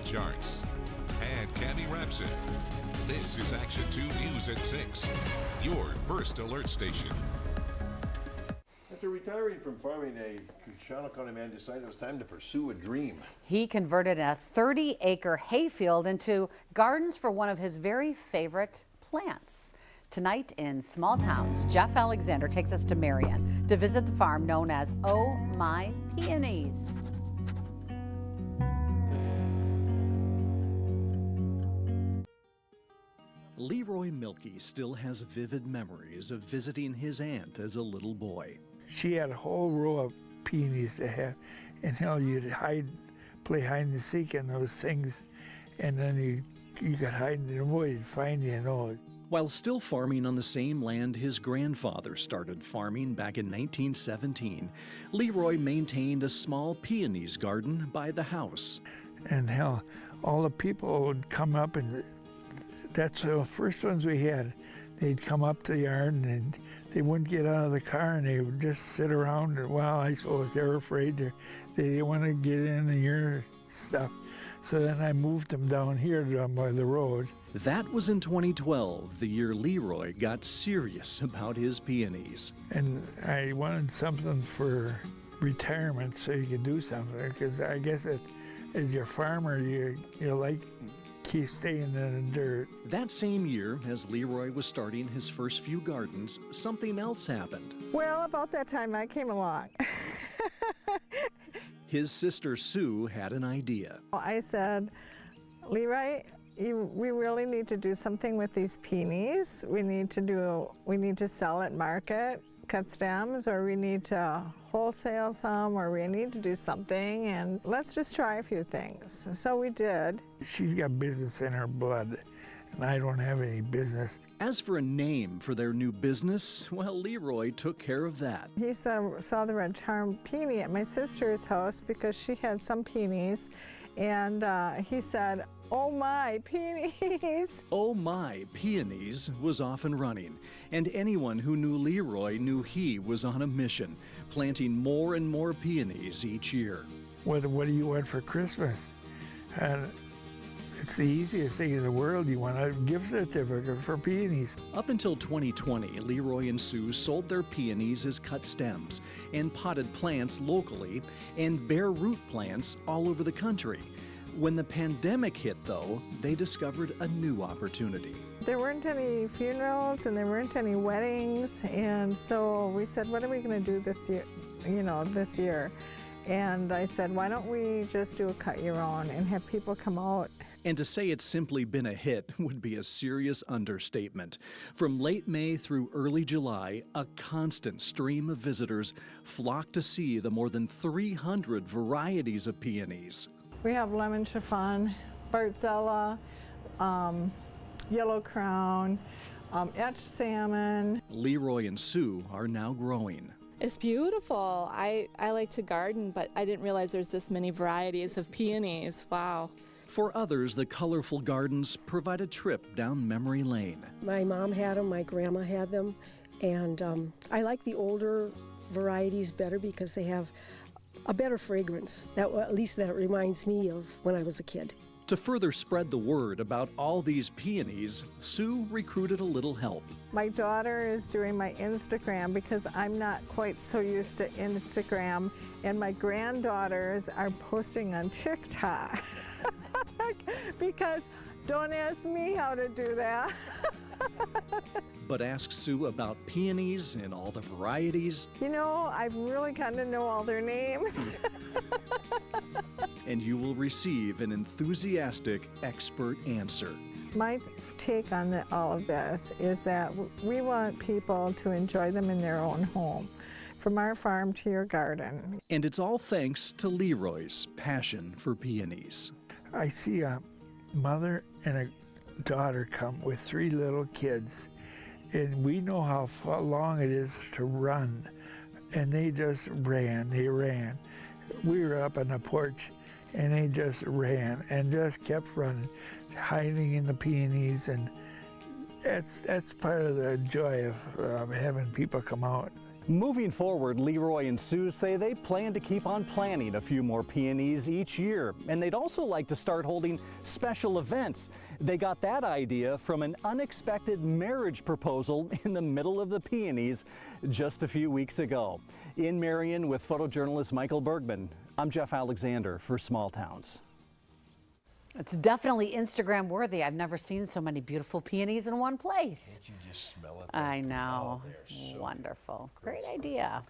charts. And Cammie Rapson. This is Action 2 News at 6, your first alert station. After retiring from farming, a Shawano County man decided it was time to pursue a dream. He converted a 30-acre hayfield into gardens for one of his very favorite plants. Tonight in Small Towns, Jeff Alexander takes us to Marion to visit the farm known as Oh My Peonies. Leroy Milkey still has vivid memories of visiting his aunt as a little boy. She had a whole row of peonies to have, and you'd play hide and seek in those things, and then you could hide in the woods, you'd find you. While still farming on the same land his grandfather started farming back in 1917, Leroy maintained a small peonies garden by the house. And all the people would come up, and that's the first ones we had. They'd come up to the yard, and they wouldn't get out of the car, and they would just sit around. And, well, I suppose they were afraid they didn't want to get in your stuff. So then I moved them down here by the road. That was in 2012, the year Leroy got serious about his peonies. And I wanted something for retirement so you could do something, because I guess as your farmer, you like keep staying in the dirt. That same year, as Leroy was starting his first few gardens, something else happened. Well, about that time I came along. His sister Sue had an idea. I said, Leroy, we really need to do something with these peonies. We need to sell at market, cut stems, or we need to wholesale some, or we need to do something, and let's just try a few things. So we did. She's got business in her blood, and I don't have any business. As for a name for their new business, well, Leroy took care of that. He saw the red charm peony at my sister's house because she had some peonies, and he said, "Oh my, peonies!" Oh my, peonies was off and running, and anyone who knew Leroy knew he was on a mission, planting more and more peonies each year. What do you want for Christmas? And it's the easiest thing in the world. You want a gift certificate for peonies. Up until 2020, Leroy and Sue sold their peonies as cut stems and potted plants locally and bare root plants all over the country. When the pandemic hit, though, they discovered a new opportunity. There weren't any funerals and there weren't any weddings, and so we said, what are we going to do this year, this year? And I said, why don't we just do a cut your own and have people come out? And to say it's simply been a hit would be a serious understatement. From late May through early July, a constant stream of visitors flocked to see the more than 300 varieties of peonies. We have lemon chiffon, Bartzella, yellow crown, etched salmon. Leroy and Sue are now growing. It's beautiful. I like to garden, but I didn't realize there's this many varieties of peonies. Wow. For others, the colorful gardens provide a trip down memory lane. My mom had them, my grandma had them, and I like the older varieties better because they have a better fragrance. At least that reminds me of when I was a kid. To further spread the word about all these peonies, Sue recruited a little help. My daughter is doing my Instagram because I'm not quite so used to Instagram, and my granddaughters are posting on TikTok. Because don't ask me how to do that. But ask Sue about peonies and all the varieties. I've really gotten to know all their names. And you will receive an enthusiastic expert answer. My take on all of this is that we want people to enjoy them in their own home, from our farm to your garden. And it's all thanks to Leroy's passion for peonies. I see a mother and a daughter come with 3 little kids, and we know how long it is to run, and they just ran. We were up on the porch, and they just ran and just kept running, hiding in the peonies, and that's part of the joy of having people come out. Moving forward, Leroy and Sue say they plan to keep on planting a few more peonies each year, and they'd also like to start holding special events. They got that idea from an unexpected marriage proposal in the middle of the peonies just a few weeks ago. In Marion with photojournalist Michael Bergman, I'm Jeff Alexander for Small Towns. It's definitely Instagram worthy. I've never seen so many beautiful peonies in one place. Can't you just smell it? I know. Oh, they're so wonderful. Great idea.